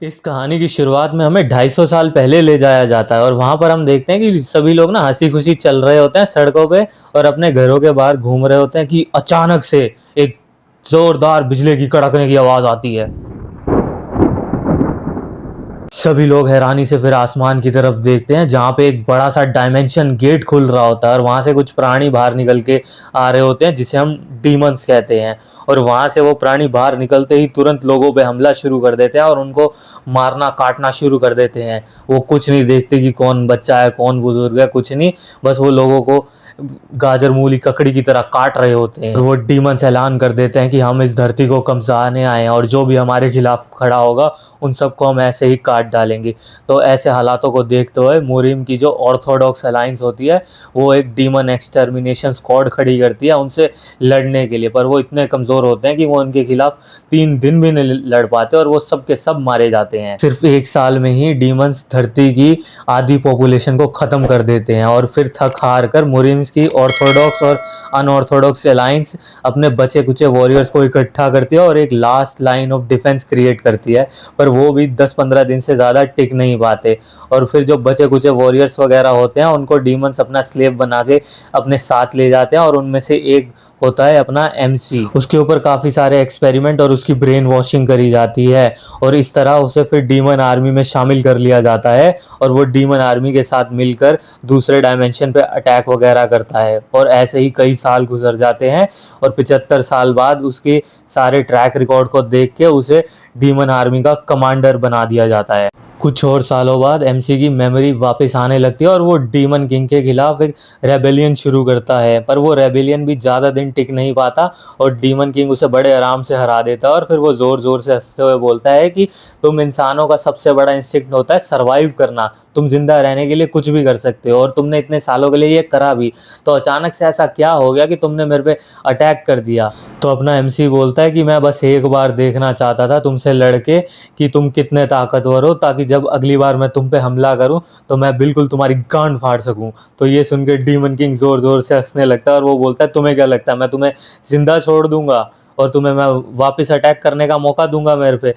इस कहानी की शुरुआत में हमें 250 साल पहले ले जाया जाता है और वहाँ पर हम देखते हैं कि सभी लोग ना हँसी-खुशी चल रहे होते हैं सड़कों पे और अपने घरों के बाहर घूम रहे होते हैं कि अचानक से एक ज़ोरदार बिजली की कड़कने की आवाज़ आती है। सभी लोग हैरानी से फिर आसमान की तरफ देखते हैं जहाँ पे एक बड़ा सा डायमेंशन गेट खुल रहा होता है और वहाँ से कुछ प्राणी बाहर निकल के आ रहे होते हैं जिसे हम डीमंस कहते हैं। और वहाँ से वो प्राणी बाहर निकलते ही तुरंत लोगों पे हमला शुरू कर देते हैं और उनको मारना काटना शुरू कर देते हैं। वो कुछ नहीं देखते कि कौन बच्चा है कौन बुजुर्ग है, कुछ नहीं, बस वो लोगों को गाजर मूली ककड़ी की तरह काट रहे होते हैं। और वो डीमंस ऐलान कर देते हैं कि हम इस धरती को कब्जाने आए हैं और जो भी हमारे खिलाफ खड़ा होगा उन सबको हम ऐसे ही काट डालेंगे। तो ऐसे हालातों को देखते हुए मुरिम की जो ऑर्थोडॉक्स अलायंस होती है वो एक डीमन एक्सटर्मिनेशन स्क्वाड खड़ी करती है उनसे लड़ने के लिए, पर वो इतने कमज़ोर होते हैं कि वो उनके खिलाफ 3 दिन भी नहीं लड़ पाते और वो सब के सब मारे जाते हैं। सिर्फ 1 साल में ही डीमंस धरती की आधी पॉपुलेशन को ख़त्म कर देते हैं और फिर थक हार कर मुरिम्स की ऑर्थोडॉक्स और अनऑर्थोडॉक्स अलायंस अपने बचे कुचे वॉरियर्स को इकट्ठा करती है और एक last line of defence create करती है, पर वो भी 10-15 दिन से ज़्यादा टिक नहीं पाते। और फिर जो बचे कुचे वॉरियर्स वगैरह होते हैं उनको डीमंस अपना स्लेव बना के अपने साथ ले जाते हैं और उनमें से एक होता है अपना एमसी। उसके ऊपर काफ़ी सारे एक्सपेरिमेंट और उसकी ब्रेन वॉशिंग करी जाती है और इस तरह उसे फिर डीमन आर्मी में शामिल कर लिया जाता है और वो डीमन आर्मी के साथ मिलकर दूसरे डायमेंशन पे अटैक वगैरह करता है। और ऐसे ही कई साल गुजर जाते हैं और 75 साल बाद उसके सारे ट्रैक रिकॉर्ड को देख के उसे डीमन आर्मी का कमांडर बना दिया जाता है। कुछ और सालों बाद एमसी की मेमोरी वापस आने लगती है और वो डीमन किंग के खिलाफ एक रेबेलियन शुरू करता है, पर वो रेबेलियन भी ज़्यादा दिन टिक नहीं पाता और डीमन किंग उसे बड़े आराम से हरा देता है। और फिर वो ज़ोर ज़ोर से हंसते हुए बोलता है कि तुम इंसानों का सबसे बड़ा इंस्टिंक्ट होता है सर्वाइव करना, तुम जिंदा रहने के लिए कुछ भी कर सकते हो और तुमने इतने सालों के लिए ये करा भी, तो अचानक से ऐसा क्या हो गया कि तुमने मेरे पे अटैक कर दिया। तो अपना एमसी बोलता है कि मैं बस एक बार देखना चाहता था तुमसे लड़के कि तुम कितने ताकतवर हो, ताकि जब अगली बार मैं तुम पे हमला करूं तो मैं बिल्कुल तुम्हारी गांड फाड़ सकूं। तो ये सुन के डीमन किंग जोर जोर से हंसने लगता है और वो बोलता है तुम्हें क्या लगता है मैं तुम्हें जिंदा छोड़ दूंगा और तुम्हें मैं वापस अटैक करने का मौका दूंगा मेरे पे।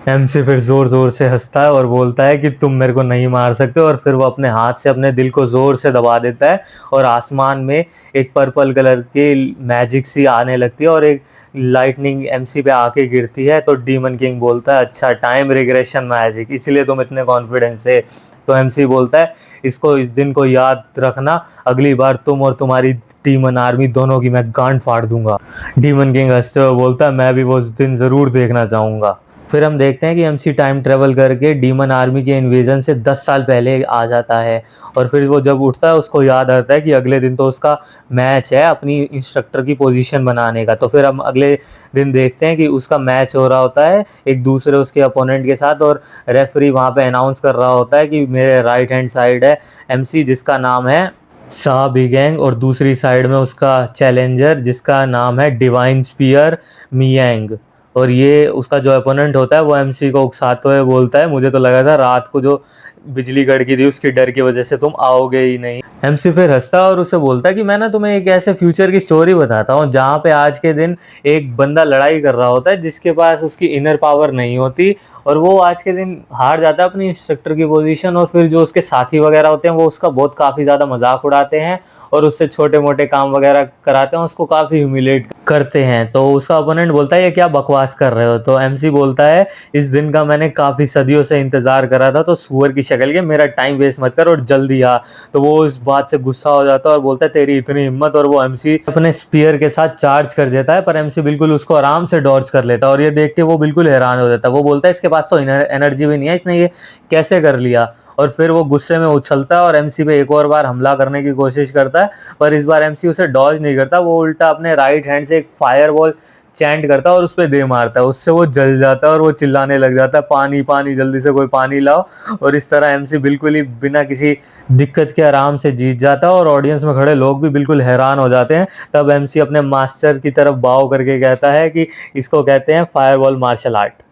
एमसी फिर जोर जोर से हंसता है और बोलता है कि तुम मेरे को नहीं मार सकते और फिर वो अपने हाथ से अपने दिल को जोर से दबा देता है और आसमान में एक पर्पल कलर की मैजिक सी आने लगती है और एक लाइटनिंग एमसी पे आके गिरती है। तो डीमन किंग बोलता है अच्छा टाइम रिग्रेशन मैजिक, इसलिए तुम इतने कॉन्फिडेंस है। तो एमसी बोलता है इसको इस दिन को याद रखना, अगली बार तुम और तुम्हारी डीमन आर्मी दोनों की मैं गांड फाड़ दूंगा। डीमन किंग हंसते हुए बोलता है मैं भी वो दिन ज़रूर देखना चाहूँगा। फिर हम देखते हैं कि एमसी टाइम ट्रेवल करके डीमन आर्मी के इन्वेजन से 10 साल पहले आ जाता है और फिर वो जब उठता है उसको याद आता है कि अगले दिन तो उसका मैच है अपनी इंस्ट्रक्टर की पोजीशन बनाने का। तो फिर हम अगले दिन देखते हैं कि उसका मैच हो रहा होता है एक दूसरे उसके अपोनेंट के साथ और रेफरी वहाँ पे अनाउंस कर रहा होता है कि मेरे राइट हैंड साइड है एमसी जिसका नाम है सा बिगैंग और दूसरी साइड में उसका चैलेंजर जिसका नाम है डिवाइन स्पीयर मियांग। और ये उसका जो अपोनेंट होता है वो एमसी को उकसाते हुए बोलता है मुझे तो लगा था रात को जो बिजली कड़की थी उसकी डर की वजह से तुम आओगे ही नहीं। एमसी फिर हंसता है और उसे बोलता है कि मैं ना तुम्हें एक ऐसे फ्यूचर की स्टोरी बताता हूँ जहाँ पे आज के दिन एक बंदा लड़ाई कर रहा होता है जिसके पास उसकी इनर पावर नहीं होती और वो आज के दिन हार जाता है अपनी इंस्ट्रक्टर की पोजीशन और फिर जो उसके साथी वगैरह होते हैं वो उसका बहुत काफ़ी ज़्यादा मजाक उड़ाते हैं और उससे छोटे मोटे काम वगैरह कराते हैं, उसको काफ़ी ह्यूमिलेट करते हैं। तो उसका अपोनेंट बोलता है ये क्या बकवास कर रहे हो। तो एमसी बोलता है इस दिन का मैंने काफ़ी सदियों से इंतज़ार करा था, तो सुअर की शक्ल के मेरा टाइम वेस्ट मत कर और जल्दी आ। तो वो इस बात से गुस्सा हो जाता है और बोलता है तेरी इतनी हिम्मत, और वो एमसी अपने स्पीयर के साथ चार्ज कर देता है पर एमसी बिल्कुल उसको आराम से डॉज कर लेता है और ये देख के वो बिल्कुल हैरान हो जाता है। वो बोलता है इसके पास तो एनर्जी भी नहीं है, इसने ये कैसे कर लिया। और फिर वो गुस्से में उछलता है और एमसी पे एक और बार हमला करने की कोशिश करता है, पर इस बार एमसी उसे डॉज नहीं करता, वो उल्टा अपने राइट हैंड से एक फायरबॉल चैंट करता है और उस पर दे मारता है। उससे वो जल जाता है और वो चिल्लाने लग जाता है पानी पानी, जल्दी से कोई पानी लाओ। और इस तरह एमसी बिल्कुल ही बिना किसी दिक्कत के आराम से जीत जाता है और ऑडियंस में खड़े लोग भी बिल्कुल हैरान हो जाते हैं। तब एमसी अपने मास्टर की तरफ बाव करके कहता है कि इसको कहते हैं फायरबॉल मार्शल आर्ट।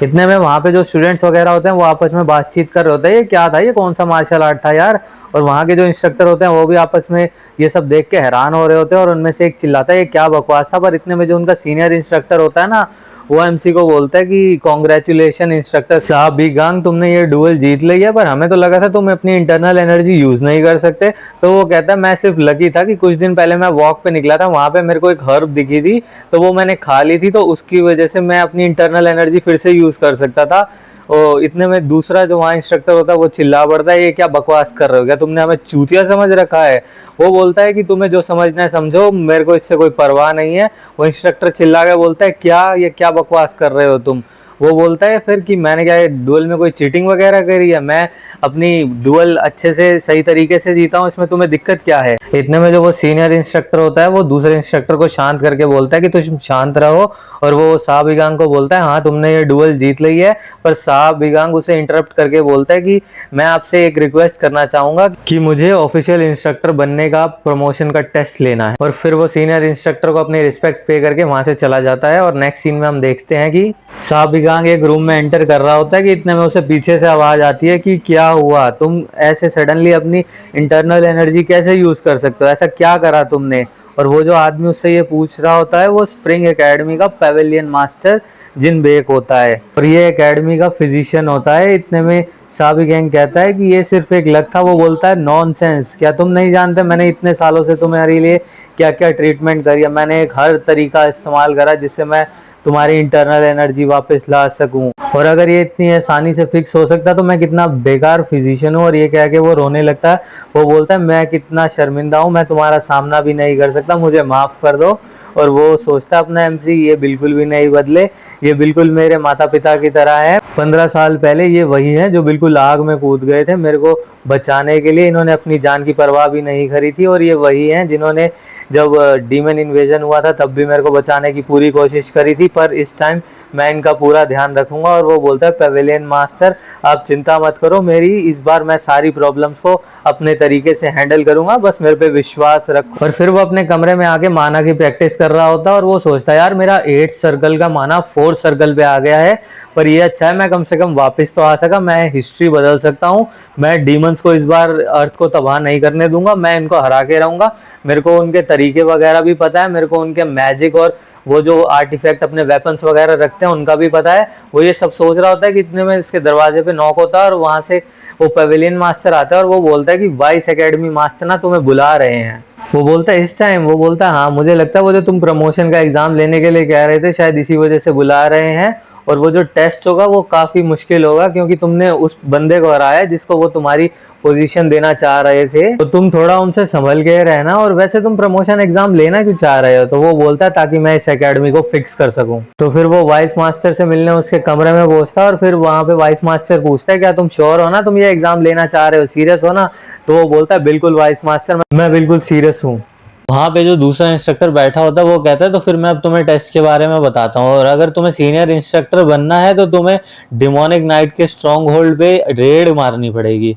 इतने में वहाँ पे जो स्टूडेंट्स वगैरह होते हैं वो आपस में बातचीत कर रहे होते हैं, ये क्या था, ये कौन सा मार्शल आर्ट था यार। और वहाँ के जो इंस्ट्रक्टर होते हैं वो भी आपस में ये सब देख के हैरान हो रहे होते हैं, और उनमें से एक चिल्लाता है ये क्या बकवास था। पर इतने में जो उनका सीनियर इंस्ट्रक्टर होता है ना, वो एमसी को बोलता है कि कॉन्ग्रेचुलेशन इंस्ट्रक्टर साहब बीगांग, तुमने ये डुअल जीत ली है, पर हमें तो लगा था तुम अपनी इंटरनल एनर्जी यूज नहीं कर सकते। तो वो कहता है मैं सिर्फ लकी था कि कुछ दिन पहले मैं वॉक पे निकला था, वहां पे मेरे को एक हर्ब दिखी थी, तो वो मैंने खा ली थी, तो उसकी वजह से मैं अपनी इंटरनल एनर्जी फिर से यूज कर सकता था। और इतने में दूसरा जो वहाँ इंस्ट्रक्टर होता है वो चिल्ला पड़ता है ये क्या बकवास कर रहे हो, क्या तुमने हमें चूतिया समझ रखा है। वो बोलता है कि तुम्हें जो समझना है समझो, मेरे को इससे कोई परवाह नहीं है। वो इंस्ट्रक्टर चिल्ला के बोलता है क्या, ये क्या बकवास कर रहे हो तुम। वो बोलता है फिर कि मैंने क्या डुअल में कोई चीटिंग वगैरह करी है, मैं अपनी डुअल अच्छे से सही तरीके से जीता हूँ, इसमें तुम्हें दिक्कत क्या है। इतने में जो वो सीनियर इंस्ट्रक्टर होता है वो दूसरे इंस्ट्रक्टर को शांत करके बोलता है कि तुम शांत रहो। और वो साहब बिगांग को बोलता है हाँ तुमने ये डुअल जीत ली है। पर साहब बिगांग उसे इंटरप्ट करके बोलता है कि मैं आपसे एक रिक्वेस्ट करना चाहूंगा कि मुझे ऑफिशियल इंस्ट्रक्टर बनने का प्रमोशन का टेस्ट लेना है। और फिर वो सीनियर इंस्ट्रक्टर को अपनी रिस्पेक्ट पे करके वहां से चला जाता है। और नेक्स्ट सीन में हम देखते हैं कि साहब बिगांग एक रूम में एंटर कर रहा होता है कि इतने में उसे पीछे से आवाज आती है कि क्या हुआ, तुम ऐसे सडनली अपनी इंटरनल एनर्जी कैसे यूज कर सकते हो, ऐसा क्या करा तुमने। और वो जो आदमी उससे ये पूछ रहा होता है वो स्प्रिंग एकेडमी का पेविलियन मास्टर जिन बेक होता है, और ये एकेडमी का फिजिशियन होता है। इतने में साहब बिगांग कहता है कि ये सिर्फ एक लक था। वो बोलता है नॉनसेंस, क्या तुम नहीं जानते मैंने इतने सालों से तुम्हारे लिए क्या क्या ट्रीटमेंट करी है, मैंने एक हर तरीका इस्तेमाल करा जिससे मैं तुम्हारी इंटरनल एनर्जी वापस ला सकूं, और अगर ये इतनी आसानी से फिक्स हो सकता तो मैं कितना बेकार फिजिशियन हूँ। और ये कह के वो रोने लगता है। वो बोलता है मैं कितना शर्मिंदा हूँ, मैं तुम्हारा सामना भी नहीं कर सकता, मुझे माफ कर दो। और वो सोचता है अपना एमसी ये बिल्कुल भी नहीं बदले, ये बिल्कुल मेरे माता पिता की तरह है। 15 साल पहले ये वही है जो बिल्कुल आग में कूद गए थे मेरे को बचाने के लिए, इन्होंने अपनी जान की परवाह भी नहीं करी थी। और ये वही हैं जिन्होंने जब डीमन इन्वेजन हुआ था तब भी मेरे को बचाने की पूरी कोशिश करी थी, पर इस टाइम मैं इनका पूरा ध्यान रखूंगा। और वो बोलता है पेविलियन मास्टर आप चिंता मत करो, मेरी इस बार मैं सारी प्रॉब्लम्स को अपने तरीके से हैंडल करूंगा, बस मेरे पे विश्वास रखो। और फिर वो अपने कमरे में आके माना की प्रैक्टिस कर रहा होता है, और वो सोचता है यार मेरा 8 सर्कल का माना 4 सर्कल पे आ गया है, पर ये अच्छा है मैं कम से कम वापस तो आ सका, मैं हिस्ट्री बदल सकता हूँ, मैं डीमंस को इस बार अर्थ को तबाह नहीं करने दूंगा, मैं इनको हरा के रहूंगा। मेरे को उनके तरीके वगैरह भी पता है, मेरे को उनके मैजिक और वो जो आर्टिफैक्ट अपने वेपन्स वगैरह रखते हैं उनका भी पता है। वो ये सब सोच रहा होता है कि इतने में इसके दरवाजे पे नॉक होता है, और वहां से वो पेविलियन मास्टर आता है, और वो बोलता है कि वाइस एकेडमी मास्टर ना तुम्हें बुला रहे हैं। वो बोलता है इस टाइम, वो बोलता है हाँ मुझे लगता है वो जो तुम प्रमोशन का एग्जाम लेने के लिए कह रहे थे शायद इसी वजह से बुला रहे हैं, और वो जो टेस्ट होगा वो काफी मुश्किल होगा क्योंकि तुमने उस बंदे को हराया जिसको वो तुम्हारी पोजीशन देना चाह रहे थे, तो तुम थोड़ा उनसे संभल के रहना। और वैसे तुम प्रमोशन एग्जाम लेना क्यों चाह रहे हो, तो वो बोलता है ताकि मैं इस एकेडमी को फिक्स कर सकूं। तो फिर वो वाइस मास्टर से मिलने उसके कमरे में पहुंचता है, और फिर वहां पे वाइस मास्टर पूछता है क्या तुम श्योर हो ना, तुम ये एग्जाम लेना चाह रहे हो, सीरियस हो ना। तो वो बोलता है बिल्कुल वाइस मास्टर, मैं बिल्कुल सीरियस हूँ। वहाँ पे जो दूसरा इंस्ट्रक्टर बैठा होता है वो कहता है तो फिर मैं अब तुम्हें टेस्ट के बारे में बताता हूँ, और अगर तुम्हें सीनियर इंस्ट्रक्टर बनना है तो तुम्हें डिमोनिक नाइट के स्ट्रॉन्ग होल्ड पे रेड मारनी पड़ेगी।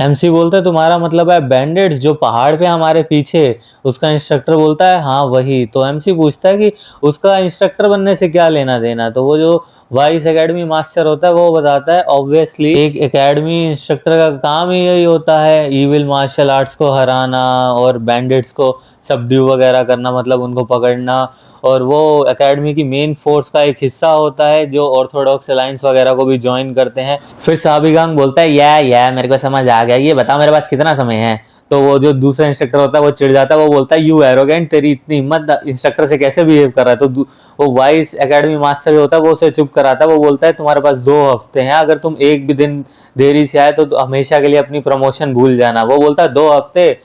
एमसी बोलता है तुम्हारा मतलब है बैंडेड्स जो पहाड़ पे हमारे पीछे। उसका इंस्ट्रक्टर बोलता है हाँ वही। तो एमसी पूछता है कि उसका इंस्ट्रक्टर बनने से क्या लेना देना, तो वो जो वाइस एकेडमी मास्टर होता है वो बताता है ऑब्वियसली एक एकेडमी इंस्ट्रक्टर का काम ही यही होता है इविल मार्शल आर्ट्स को हराना और बैंडेड्स को सबड्यू वगैरह करना, मतलब उनको पकड़ना। और वो एकेडमी की मेन फोर्स का एक हिस्सा होता है जो ऑर्थोडॉक्स अलायंस वगैरह को भी ज्वाइन करते हैं। फिर साबिगांग बोलता है या मेरे को समझ आ गया, ये बता मेरे पास कितना समय है। तो वो जो दूसरा इंस्ट्रक्टर होता है वो चिढ़ जाता है, वो बोलता है यू एरोगेंट, तेरी इतनी हिम्मत, इंस्ट्रक्टर से कैसे बिहेव कर रहा है। तो वो वाइस एकेडमी मास्टर जो होता है वो उसे चुप कराता है। वो बोलता है तुम्हारे पास 2 हफ्ते हैं, अगर तुम एक भी दिन देरी से आए तो हमेशा के लिए अपनी प्रमोशन भूल जाना। वो बोलता है 2 हफ्ते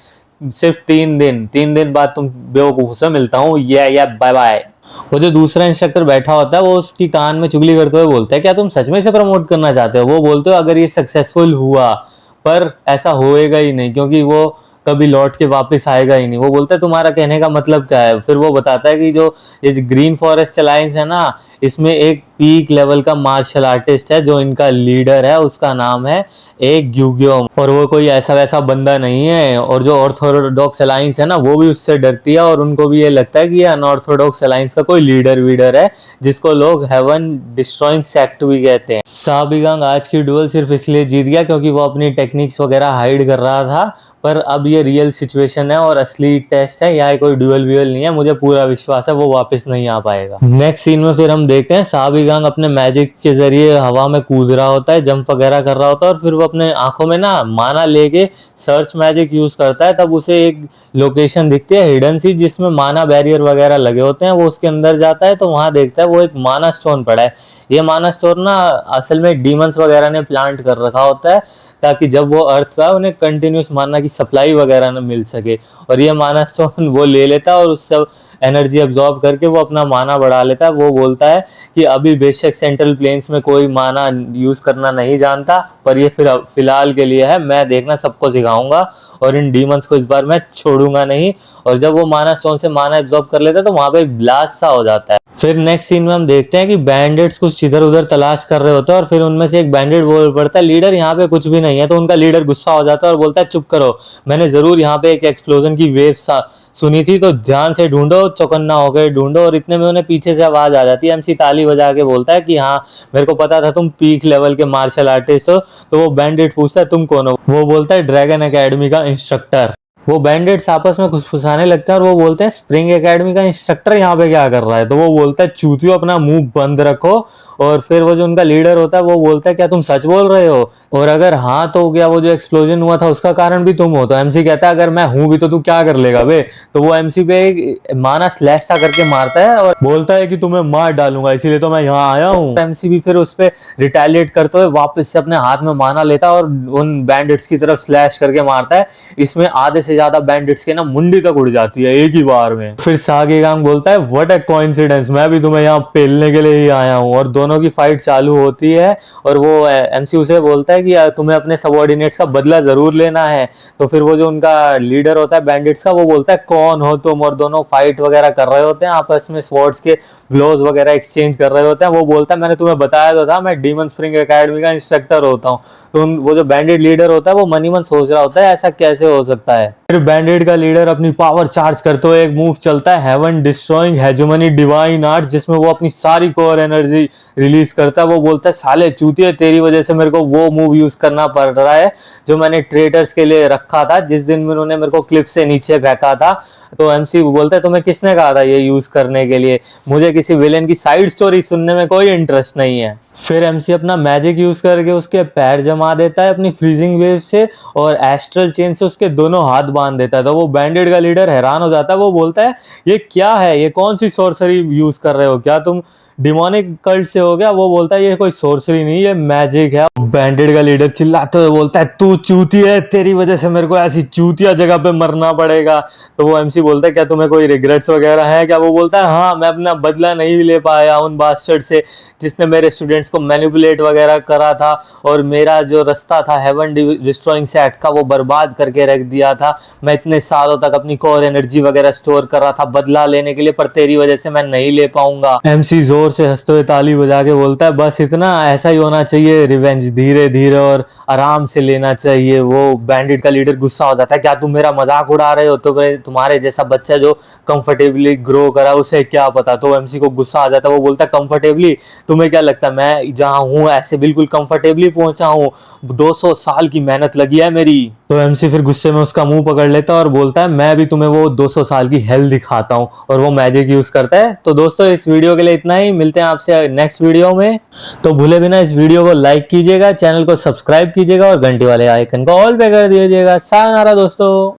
सिर्फ 3 दिन बाद तुम बेवकूफ से मिलता हूँ, या बाय बाय। वो जो दूसरा इंस्ट्रक्टर बैठा होता है वो उसकी कान में चुगली करते हुए बोलता है क्या तुम सच में इसे प्रमोट करना चाहते हो। वो बोलते हो अगर ये सक्सेसफुल हुआ, पर ऐसा होएगा ही नहीं क्योंकि वो कभी लौट के वापस आएगा ही नहीं। वो बोलता है तुम्हारा कहने का मतलब क्या है। फिर वो बताता है कि जो ये ग्रीन फॉरेस्ट अलायंस है ना, इसमें एक पीक लेवल का मार्शल आर्टिस्ट है जो इनका लीडर है, उसका नाम है एक ग्यूग्योम, और वो कोई ऐसा वैसा बंदा नहीं है। और जो ऑर्थोडॉक्स अलायंस है ना, वो भी उससे डरती है और उनको भी ये लगता है कि ये अनऑर्थोडॉक्स अलायंस का कोई लीडर वीडर है, जिसको लोग हेवन डिस्ट्रॉइंग सेक्ट भी कहते हैं। साबिगांग आज की डुअल सिर्फ इसलिए जीत गया क्योंकि वो अपनी टेक्निक्स वगैरह हाइड कर रहा था, पर अब ये रियल सिचुएशन है और असली टेस्ट है, यहाँ कोई ड्यूअल व्यूअल नहीं है, मुझे पूरा विश्वास है वो वापस नहीं आ पाएगा। नेक्स्ट सीन में फिर हम देखते हैं साबिगांग अपने मैजिक के जरिए हवा में कूद रहा होता है, जंप वगैरह कर रहा होता है, और फिर वो अपने आंखों में ना माना लेके सर्च मैजिक यूज करता है। तब उसे एक लोकेशन दिखती है हिडन सी, जिसमें माना बैरियर वगैरह लगे होते हैं। वो उसके अंदर जाता है तो वहां देखता है वो एक माना स्टोन पड़ा है। ये माना स्टोन ना असल में डीमंस वगैरह ने प्लांट कर रखा होता है, ताकि जब वो अर्थ पे आए उन्हें कंटिन्यूस माना की सप्लाई वगैरह न मिल सके। और ये माना स्टोन वो ले लेता है और उससे एनर्जी एब्जॉर्ब करके वो अपना माना बढ़ा लेता है। वो बोलता है कि अभी बेशक सेंट्रल प्लेन्स में कोई माना यूज करना नहीं जानता, पर ये फिर फिलहाल के लिए है, मैं देखना सबको सिखाऊंगा और इन डीमंस को इस बार मैं छोड़ूंगा नहीं। और जब वो माना स्टोन से माना एब्जॉर्ब कर लेता है तो वहां पे एक ब्लास्ट सा हो जाता है। फिर नेक्स्ट सीन में हम देखते हैं कि बैंडिट्स कुछ इधर उधर तलाश कर रहे होते हैं, और फिर उनमें से एक बैंडिट बोल पड़ता है लीडर यहाँ पे कुछ भी नहीं है। तो उनका लीडर गुस्सा हो जाता है और बोलता है चुप करो, मैंने जरूर यहाँ पे एक एक्सप्लोजन की वेव सुनी थी, तो ध्यान से ढूंढो, चौकन्ना होकर ढूंढो। और इतने में उन्हें पीछे से आवाज आ जाती है। एमसी ताली बजा के बोलता है कि हाँ मेरे को पता था तुम पीक लेवल के मार्शल आर्टिस्ट हो। तो वो बैंडिट पूछता है तुम कौन हो? वो बोलता है ड्रैगन एकेडमी का इंस्ट्रक्टर। वो बैंडिट्स आपस में खुसफुसाने लगते हैं और वो बोलते हैं स्प्रिंग एकेडमी का इंस्ट्रक्टर यहाँ पे क्या कर रहा है? तो वो बोलता है चूतियो अपना मुंह बंद रखो। और फिर वो जो उनका लीडर होता है वो बोलता है क्या तुम सच बोल रहे हो? और अगर हाँ तो क्या वो जो एक्सप्लोजन हुआ था उसका कारण भी तुम हो? तो एमसी कहता है अगर मैं हूं भी तो तू क्या कर लेगा बे? तो वो एमसी पे एक माना स्लैश सा करके मारता है और बोलता है कि तुम्हें मार डालूंगा, इसीलिए तो मैं यहाँ आया हूँ। एमसी भी फिर उस पर रिटेलिएट करते हुए वापस से अपने हाथ में माना लेता है और उन बैंडिट्स की तरफ स्लैश करके मारता है। इसमें आधे से ज्यादा बैंडिट्स के ना मुंडी तक उड़ जाती है एक ही बार में। फिर सागेगांग बोलता है व्हाट अ कोइंसिडेंस, मैं भी तुम्हें यहाँ पेलने के लिए ही आया हूँ। और दोनों की फाइट चालू होती है और वो एमसी उसे बोलता है कि तुम्हें अपने सबऑर्डिनेट्स का बदला जरूर लेना है। तो फिर वो जो उनका लीडर होता है बैंडिट्स का वो बोलता है कौन हो तुम? और दोनों फाइट वगैरह कर रहे होते हैं, आपस में स्वॉर्ड्स के ब्लोज वगैरह एक्सचेंज कर रहे होते हैं। वो बोलता है मैंने तुम्हें बताया तो था मैं डीमन स्प्रिंग एकेडमी का इंस्ट्रक्टर होता हूँ। तो वो जो बैंडिट लीडर होता है वो मन ही मन सोच रहा होता है ऐसा कैसे हो सकता है। फिर बैंडिट का लीडर अपनी पावर चार्ज करते हुए एक मूव चलता है heaven destroying hegemony divine art, जिसमें वो अपनी सारी कोर एनर्जी रिलीज करता है। वो बोलता है साले चूतिए तेरी वजह से मेरे को वो मूव यूज करना पड़ रहा है जो मैंने ट्रेटर्स के लिए रखा था जिस दिन उन्होंने मेरे को क्लिफ से नीचे फेंका था। तो एमसी बोलता है तुम्हें किसने कहा था ये यूज करने के लिए? मुझे किसी विलेन की साइड स्टोरी सुनने में कोई इंटरेस्ट नहीं है। फिर एमसी अपना मैजिक यूज करके उसके पैर जमा देता है अपनी फ्रीजिंग वेव से और एस्ट्रल चेन से उसके दोनों हाथ बांध देता है। तो वो बैंडिट का लीडर हैरान हो जाता है। वो बोलता है ये क्या है, ये कौन सी सॉर्सरी यूज कर रहे हो, क्या तुम डिमोनिक कल्ट से हो गया? वो बोलता है ये कोई सॉर्सरी नहीं, ये मैजिक है। बैंडिट का लीडर चिल्लाते हुए बोलता है तू चूती है, तेरी वजह से मेरे को ऐसी चूतिया जगह पे मरना पड़ेगा। तो वो एमसी बोलता है क्या तुम्हें कोई रिग्रेट्स वगैरह है क्या? वो बोलता है हाँ मैं अपना बदला नहीं ले पाया उन बास्टर्ड से जिसने मेरे स्टूडेंट्स को मैनिपुलेट वगैरह करा था और मेरा जो रास्ता था हेवन डिस्ट्रॉइंग सेट का वो बर्बाद करके रख दिया था। मैं इतने सालों तक अपनी कोर एनर्जी वगैरह स्टोर कर रहा था बदला लेने के लिए, पर तेरी वजह से मैं नहीं ले पाऊंगा। एमसी जोर से हंसते हुए ताली बजा के बोलता है बस इतना, ऐसा ही होना चाहिए, रिवेंज धीरे धीरे और आराम से लेना चाहिए। वो बैंडिट का लीडर गुस्सा हो जाता है क्या तुम मेरा मजाक उड़ा रहे हो? तो तुम्हारे जैसा बच्चा जो कंफर्टेबली ग्रो करा उसे क्या पता? तो एमसी को गुस्सा आ जाता है। वो बोलता है कंफर्टेबली, तुम्हें क्या लगता है मैं जहां हूं ऐसे बिल्कुल कंफर्टेबली पहुंचा हूं? 200 साल की मेहनत लगी है मेरी। तो एमसी फिर गुस्से में उसका मुंह पकड़ लेता है और बोलता है मैं भी तुम्हें वो 200 साल की हेल्थ दिखाता हूं। और वो मैजिक यूज करता है। तो दोस्तों इस वीडियो के लिए इतना ही, मिलते हैं आपसे नेक्स्ट वीडियो में। तो भूले बिना इस वीडियो को लाइक कीजिएगा, चैनल को सब्सक्राइब कीजिएगा और घंटी वाले आइकन को ऑल पे कर दीजिएगा। सायोनारा दोस्तों।